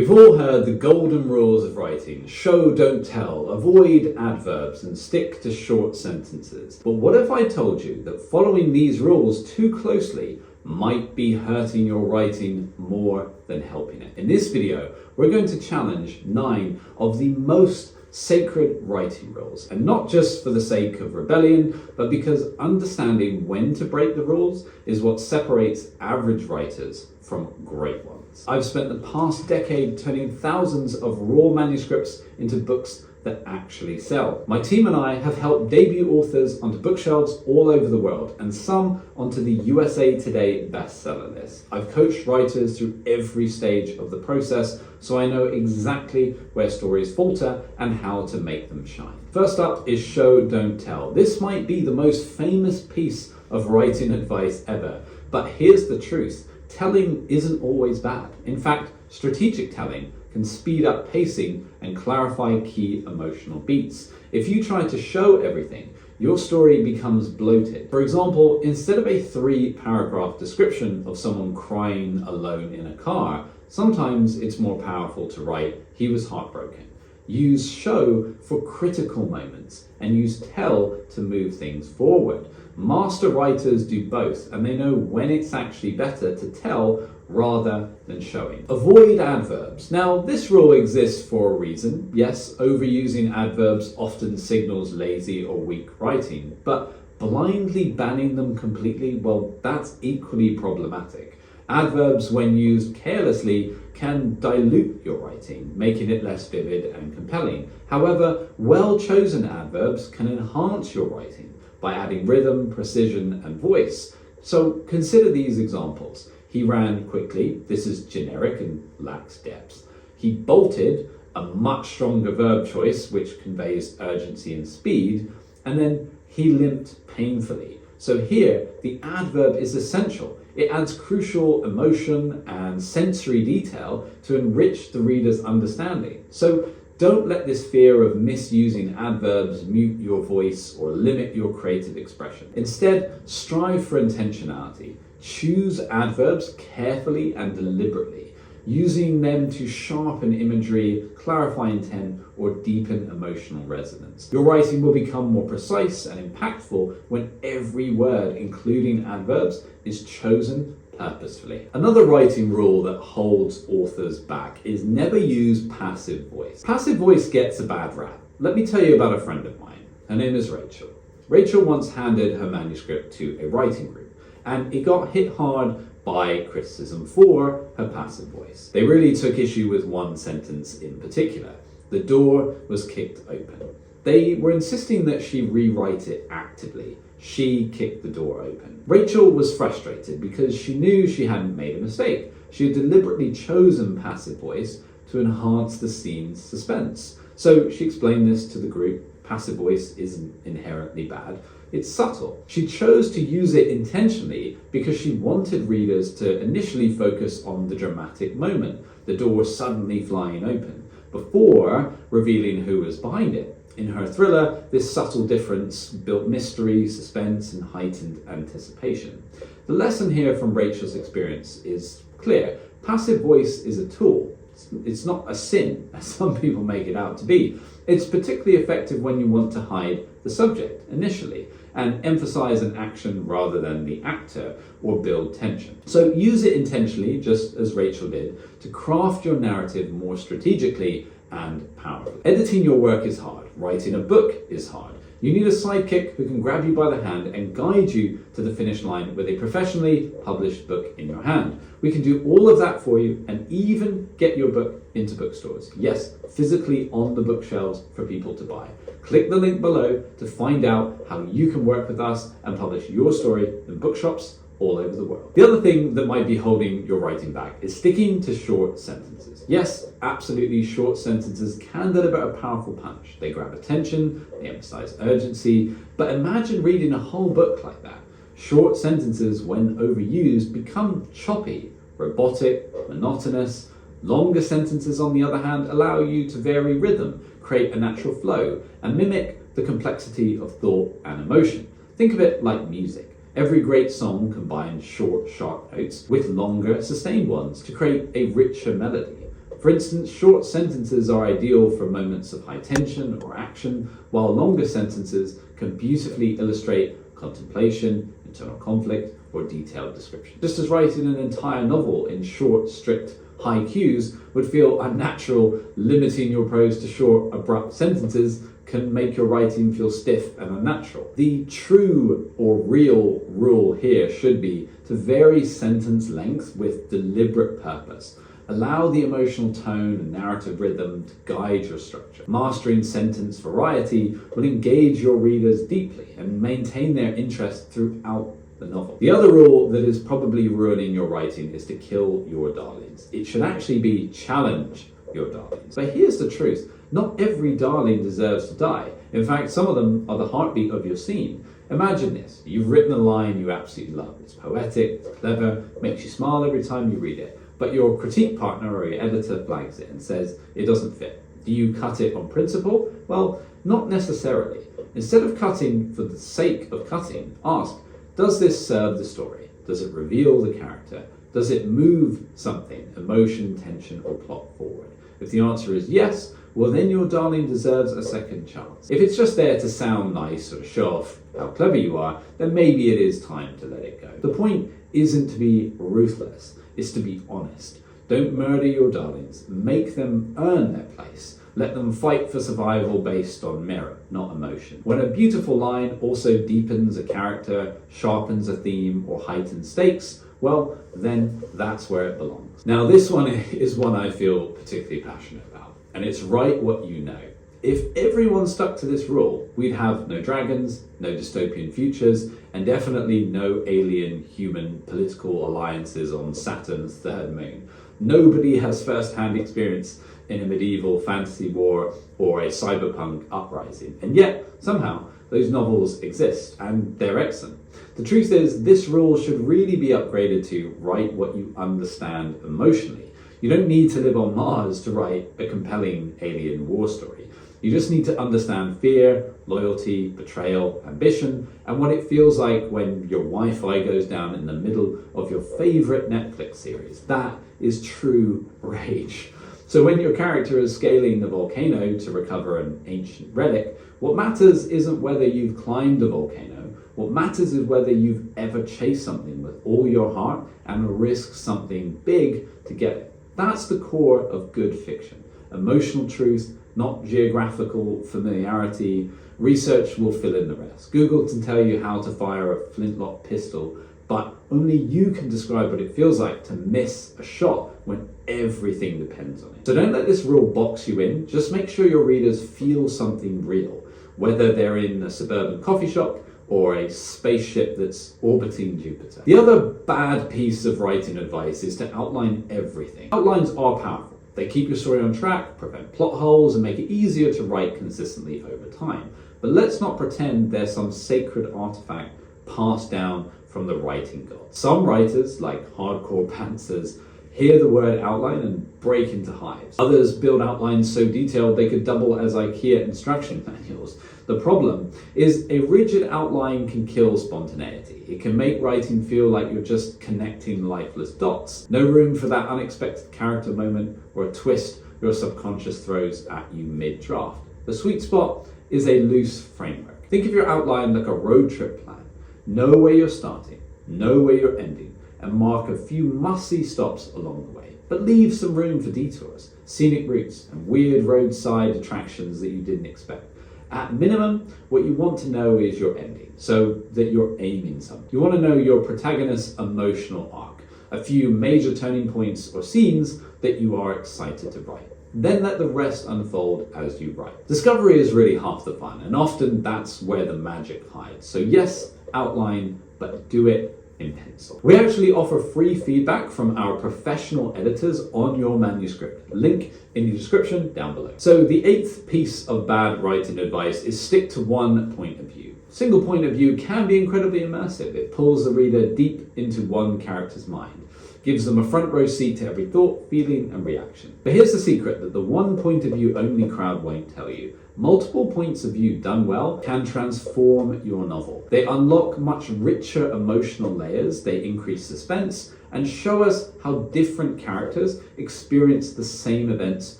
We've all heard the golden rules of writing: show, don't tell, avoid adverbs, and stick to short sentences. But what if I told you that following these rules too closely might be hurting your writing more than helping it? In this video, we're going to challenge 9 of the most sacred writing rules, and not just for the sake of rebellion, but because understanding when to break the rules is what separates average writers from great ones. I've spent the past decade turning thousands of raw manuscripts into books that actually sell. My team and I have helped debut authors onto bookshelves all over the world, and some onto the USA Today bestseller list. I've coached writers through every stage of the process, so I know exactly where stories falter and how to make them shine. First up is show, don't tell. This might be the most famous piece of writing advice ever, but here's the truth. Telling isn't always bad. In fact, strategic telling can speed up pacing and clarify key emotional beats. If you try to show everything, your story becomes bloated. For example, instead of a 3-paragraph description of someone crying alone in a car, sometimes it's more powerful to write, "He was heartbroken." Use show for critical moments and use tell to move things forward. Master writers do both, and they know when it's actually better to tell rather than showing. Avoid adverbs. Now, this rule exists for a reason. Yes, overusing adverbs often signals lazy or weak writing, but blindly banning them completely, well, that's equally problematic. Adverbs, when used carelessly, can dilute your writing, making it less vivid and compelling. However, well-chosen adverbs can enhance your writing by adding rhythm, precision, and voice. So consider these examples. He ran quickly. This is generic and lacks depth. He bolted, a much stronger verb choice, which conveys urgency and speed. And then he limped painfully. So here, the adverb is essential. It adds crucial emotion and sensory detail to enrich the reader's understanding. So don't let this fear of misusing adverbs mute your voice or limit your creative expression. Instead, strive for intentionality. Choose adverbs carefully and deliberately, using them to sharpen imagery, clarify intent, or deepen emotional resonance. Your writing will become more precise and impactful when every word, including adverbs, is chosen purposefully. Another writing rule that holds authors back is never use passive voice. Passive voice gets a bad rap. Let me tell you about a friend of mine. Her name is Rachel. Rachel once handed her manuscript to a writing group, and it got hit hard by criticism for her passive voice. They really took issue with one sentence in particular. The door was kicked open. They were insisting that she rewrite it actively. She kicked the door open. Rachel was frustrated because she knew she hadn't made a mistake. She had deliberately chosen passive voice to enhance the scene's suspense. So she explained this to the group. Passive voice isn't inherently bad. It's subtle. She chose to use it intentionally because she wanted readers to initially focus on the dramatic moment, the door suddenly flying open, before revealing who was behind it. In her thriller, this subtle difference built mystery, suspense, and heightened anticipation. The lesson here from Rachel's experience is clear. Passive voice is a tool. It's not a sin, as some people make it out to be. It's particularly effective when you want to hide the subject initially and emphasize an action rather than the actor, or build tension. So use it intentionally, just as Rachel did, to craft your narrative more strategically and powerfully. Editing your work is hard. Writing a book is hard. You need a sidekick who can grab you by the hand and guide you to the finish line with a professionally published book in your hand. We can do all of that for you and even get your book into bookstores. Yes, physically on the bookshelves for people to buy. Click the link below to find out how you can work with us and publish your story in bookshops all over the world. The other thing that might be holding your writing back is sticking to short sentences. Yes, absolutely, short sentences can deliver a powerful punch. They grab attention, they emphasize urgency, but imagine reading a whole book like that. Short sentences, when overused, become choppy, robotic, monotonous. Longer sentences, on the other hand, allow you to vary rhythm, create a natural flow, and mimic the complexity of thought and emotion. Think of it like music. Every great song combines short, sharp notes with longer, sustained ones to create a richer melody. For instance, short sentences are ideal for moments of high tension or action, while longer sentences can beautifully illustrate contemplation, internal conflict, or detailed description. Just as writing an entire novel in short, strict, high cues would feel unnatural, limiting your prose to short, abrupt sentences can make your writing feel stiff and unnatural. The true or real rule here should be to vary sentence length with deliberate purpose. Allow the emotional tone and narrative rhythm to guide your structure. Mastering sentence variety will engage your readers deeply and maintain their interest throughout the novel. The other rule that is probably ruining your writing is to kill your darlings. It should actually be challenge your darlings. But here's the truth. Not every darling deserves to die. In fact, some of them are the heartbeat of your scene. Imagine this. You've written a line you absolutely love. It's poetic, it's clever, makes you smile every time you read it. But your critique partner or your editor flags it and says it doesn't fit. Do you cut it on principle? Well, not necessarily. Instead of cutting for the sake of cutting, ask, does this serve the story? Does it reveal the character? Does it move something, emotion, tension, or plot forward? If the answer is yes, well then your darling deserves a second chance. If it's just there to sound nice or show off how clever you are, then maybe it is time to let it go. The point isn't to be ruthless, it's to be honest. Don't murder your darlings, make them earn their place. Let them fight for survival based on merit, not emotion. When a beautiful line also deepens a character, sharpens a theme, or heightens stakes, well, then that's where it belongs. Now, this one is one I feel particularly passionate about, and it's write what you know. If everyone stuck to this rule, we'd have no dragons, no dystopian futures, and definitely no alien human political alliances on Saturn's third moon. Nobody has first-hand experience in a medieval fantasy war or a cyberpunk uprising. And yet, somehow, those novels exist, and they're excellent. The truth is, this rule should really be upgraded to write what you understand emotionally. You don't need to live on Mars to write a compelling alien war story. You just need to understand fear, loyalty, betrayal, ambition, and what it feels like when your Wi-Fi goes down in the middle of your favorite Netflix series. That is true rage. So when your character is scaling the volcano to recover an ancient relic, what matters isn't whether you've climbed a volcano. What matters is whether you've ever chased something with all your heart and risked something big to get it. That's the core of good fiction. Emotional truth, not geographical familiarity. Research will fill in the rest. Google can tell you how to fire a flintlock pistol, but only you can describe what it feels like to miss a shot when everything depends on it. So don't let this rule box you in. Just make sure your readers feel something real, whether they're in a suburban coffee shop or a spaceship that's orbiting Jupiter. The other bad piece of writing advice is to outline everything. Outlines are powerful. They keep your story on track, prevent plot holes, and make it easier to write consistently over time. But let's not pretend they're some sacred artifact passed down from the writing gods. Some writers, like hardcore pantsers, hear the word outline and break into hives. Others build outlines so detailed they could double as IKEA instruction manuals. The problem is a rigid outline can kill spontaneity. It can make writing feel like you're just connecting lifeless dots. No room for that unexpected character moment or a twist your subconscious throws at you mid-draft. The sweet spot is a loose framework. Think of your outline like a road trip plan. Know where you're starting, know where you're ending, and mark a few must-see stops along the way. But leave some room for detours, scenic routes, and weird roadside attractions that you didn't expect. At minimum, what you want to know is your ending, so that you're aiming something. You want to know your protagonist's emotional arc, a few major turning points or scenes that you are excited to write. Then let the rest unfold as you write. Discovery is really half the fun, and often that's where the magic hides. So yes, outline, but do it in pencil. We actually offer free feedback from our professional editors on your manuscript. Link in the description down below. So the 8th piece of bad writing advice is stick to one point of view. Single point of view can be incredibly immersive. It pulls the reader deep into one character's mind, gives them a front row seat to every thought, feeling, and reaction. But here's the secret that the one point of view only crowd won't tell you. Multiple points of view done well can transform your novel. They unlock much richer emotional layers, they increase suspense, and show us how different characters experience the same events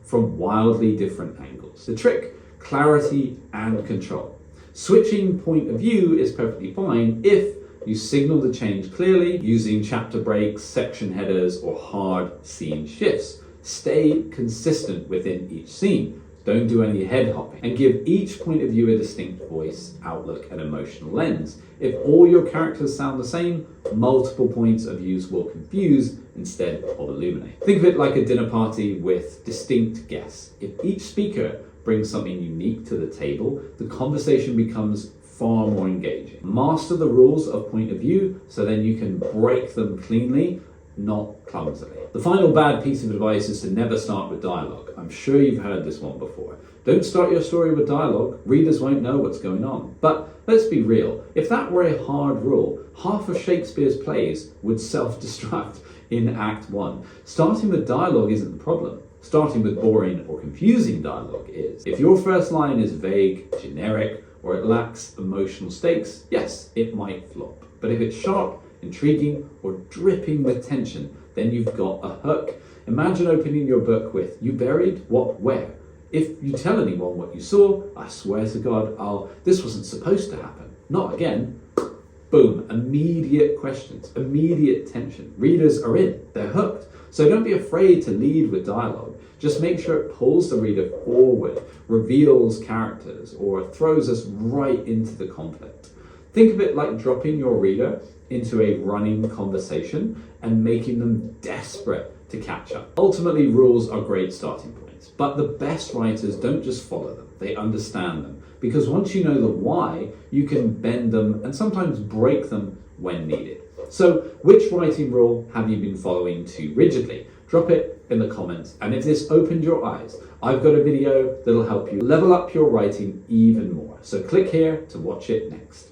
from wildly different angles. The trick: clarity and control. Switching point of view is perfectly fine if you signal the change clearly using chapter breaks, section headers, or hard scene shifts. Stay consistent within each scene. Don't do any head hopping, and give each point of view a distinct voice, outlook, and emotional lens. If all your characters sound the same, multiple points of views will confuse instead of illuminate. Think of it like a dinner party with distinct guests. If each speaker brings something unique to the table, the conversation becomes far more engaging. Master the rules of point of view so then you can break them cleanly, not clumsily. The final bad piece of advice is to never start with dialogue. I'm sure you've heard this one before. Don't start your story with dialogue. Readers won't know what's going on. But let's be real. If that were a hard rule, half of Shakespeare's plays would self-destruct in Act 1. Starting with dialogue isn't the problem. Starting with boring or confusing dialogue is. If your first line is vague, generic, or it lacks emotional stakes, yes, it might flop. But if it's sharp, intriguing, or dripping with tension, then you've got a hook. Imagine opening your book with, "You buried? What? Where? If you tell anyone what you saw, I swear to God, this wasn't supposed to happen. Not again." Boom, immediate questions, immediate tension. Readers are in, they're hooked. So don't be afraid to lead with dialogue. Just make sure it pulls the reader forward, reveals characters, or throws us right into the conflict. Think of it like dropping your reader into a running conversation and making them desperate to catch up. Ultimately, rules are great starting points, but the best writers don't just follow them, they understand them. Because once you know the why, you can bend them and sometimes break them when needed. So, which writing rule have you been following too rigidly? Drop it in the comments. And if this opened your eyes, I've got a video that'll help you level up your writing even more. So click here to watch it next.